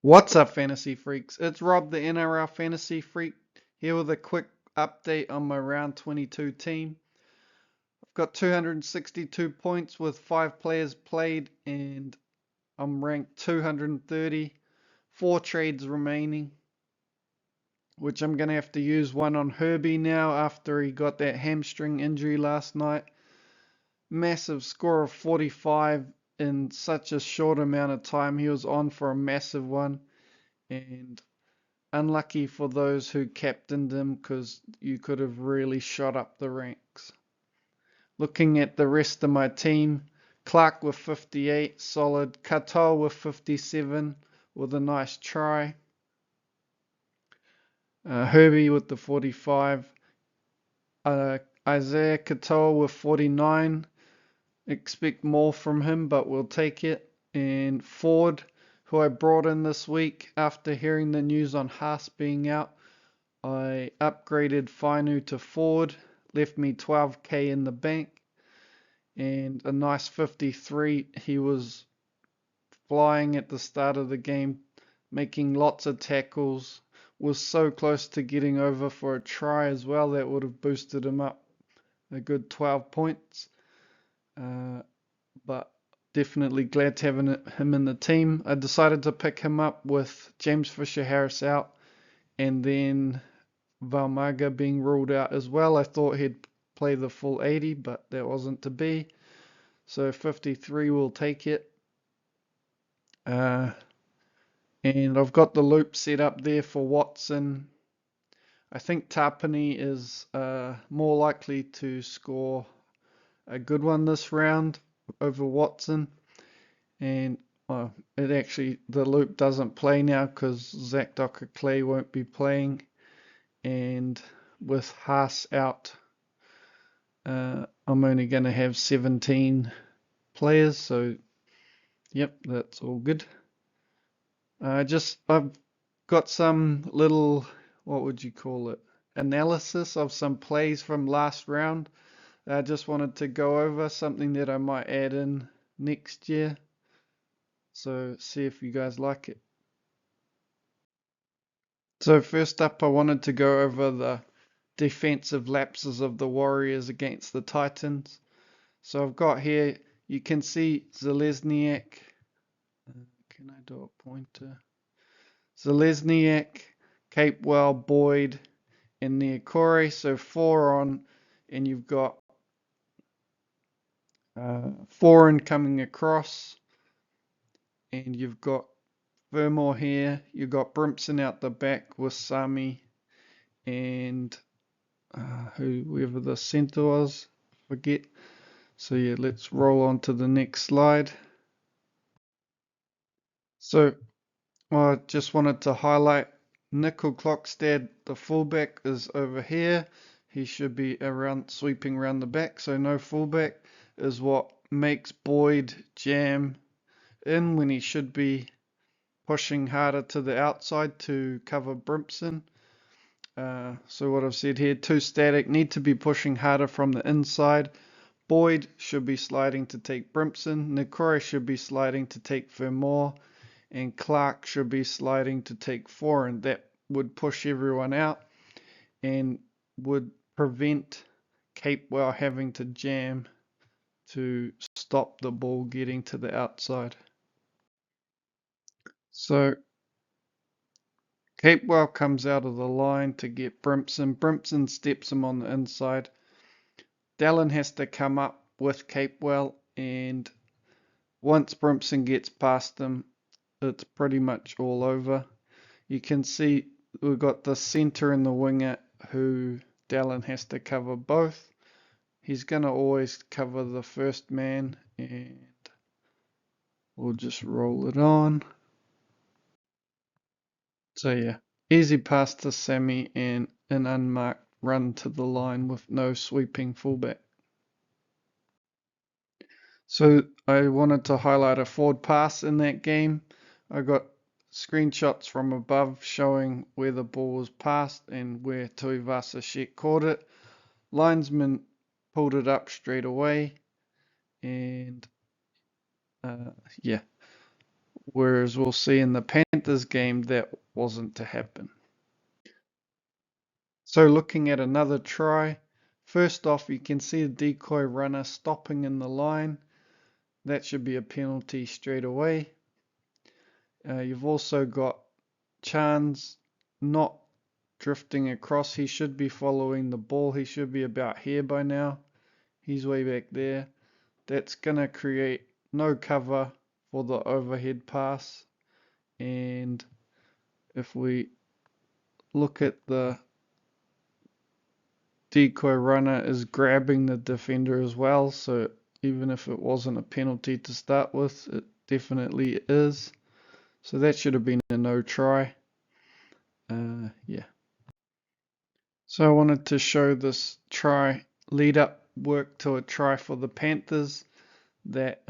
What's up, Fantasy Freaks? It's Rob, the NRL Fantasy Freak, here with a quick update on my round 22 team. I've got 262 points with 5 players played, and I'm ranked 230. 4 trades remaining, which I'm going to have to use one on Herbie now after he got that hamstring injury last night. Massive score of 45 in such a short amount of time. He was on for a massive one, and unlucky for those who captained him because you could have really shot up the ranks. Looking at the rest of my team, Clark with 58, solid. Katoa with 57 with a nice try. Herbie with the 45. Isaiah Katoa with 49. Expect more from him, but we'll take it. And Ford, who I brought in this week after hearing the news on Haas being out. I upgraded Fainu to Ford, left me 12k in the bank, and a nice 53. He was flying at the start of the game, making lots of tackles, was so close to getting over for a try as well. That would have boosted him up a good 12 points. But definitely glad to have him in the team. I decided to pick him up with James Fisher-Harris out, and then Vaimuauga being ruled out as well. I thought he'd play the full 80, but that wasn't to be. So 53 will take it. And I've got the loop set up there for Watson. I think Tapani is more likely to score a good one this round over Watson. And the loop doesn't play now because Zach Docker-Clay won't be playing. And with Haas out, I'm only going to have 17 players, so yep, that's all good. I've got some little, what would you call it, analysis of some plays from last round. I just wanted to go over something that I might add in next year, so see if you guys like it. So first up, I wanted to go over the defensive lapses of the Warriors against the Titans. So I've got here, you can see Zalesniak. Can I do a pointer? Zalesniak, Capewell, Boyd, and Niokore. So 4 on, and you've got 4 in coming across, and you've got Fermor here. You've got Brimson out the back with Sami and whoever the centre was, forget. So yeah, let's roll on to the next slide. So I just wanted to highlight Nickel Clockstead, the fullback, is over here. He should be sweeping around the back, so no fullback is what makes Boyd jam in when he should be pushing harder to the outside to cover Brimson. So what I've said here, 2 static, need to be pushing harder from the inside. Boyd should be sliding to take Brimson. Niokore should be sliding to take Fermor. And Clark should be sliding to take 4, and that would push everyone out and would prevent Capewell having to jam to stop the ball getting to the outside. So Capewell comes out of the line to get Brimson. Brimson steps him on the inside. Dallin has to come up with Capewell, and once Brimson gets past him, it's pretty much all over. You can see we've got the centre and the winger who Dallin has to cover both. He's going to always cover the first man, and we'll just roll it on. So yeah, easy pass to Sami and an unmarked run to the line with no sweeping fullback. So I wanted to highlight a forward pass in that game. I got screenshots from above showing where the ball was passed and where Tuivasa-Sheck caught it. Linesman pulled it up straight away, and yeah, whereas we'll see in the Panthers game that wasn't to happen. So looking at another try, first off you can see the decoy runner stopping in the line. That should be a penalty straight away. You've also got Chance not drifting across. He should be following the ball. He should be about here by now. He's way back there. That's going to create no cover for the overhead pass. And if we look at the decoy runner is grabbing the defender as well, so even if it wasn't a penalty to start with, it definitely is. So that should have been a no try. Yeah. So I wanted to show this try lead up work to a try for the Panthers that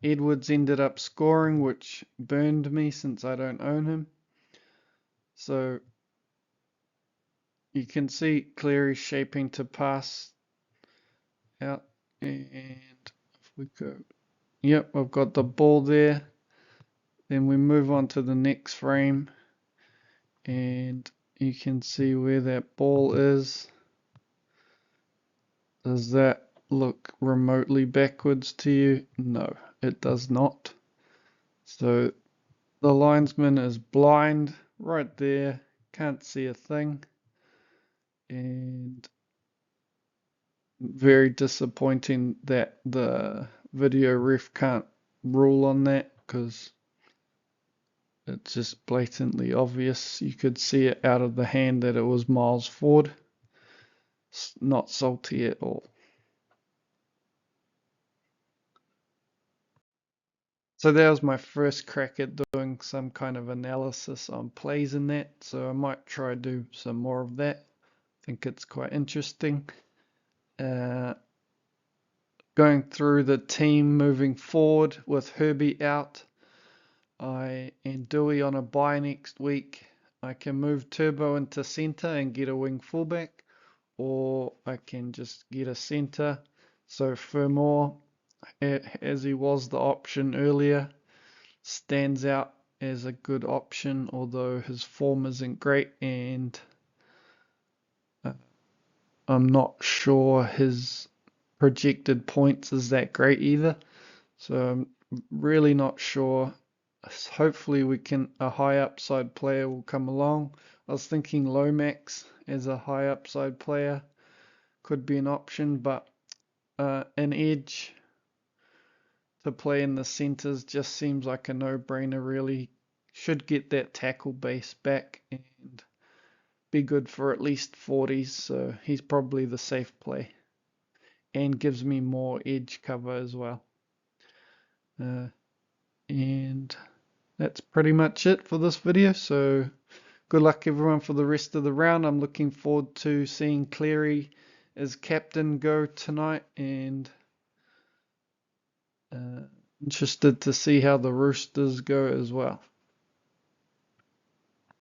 Edwards ended up scoring, which burned me since I don't own him. So you can see Cleary shaping to pass out, and if we go, yep, I've got the ball there. Then we move on to the next frame, and you can see where that ball is. Does that look remotely backwards to you? No, it does not. So the linesman is blind right there, can't see a thing, and very disappointing that the video ref can't rule on that because it's just blatantly obvious. You could see it out of the hand that it was miles forward. It's not salty at all. So that was my first crack at doing some kind of analysis on plays in that. So I might try to do some more of that. I think it's quite interesting. Going through the team moving forward with Herbie out. And Dewey on a bye next week. I can move Turbo into centre and get a wing fullback, or I can just get a centre. So Fermor, as he was the option earlier, stands out as a good option, although his form isn't great, and I'm not sure his projected points is that great either. So I'm really not sure. Hopefully a high upside player will come along. I was thinking Lomax as a high upside player could be an option, but an edge to play in the centres just seems like a no-brainer really. Should get that tackle base back and be good for at least 40s, so he's probably the safe play and gives me more edge cover as well. And that's pretty much it for this video, so good luck everyone for the rest of the round. I'm looking forward to seeing Cleary as captain go tonight, and interested to see how the Roosters go as well.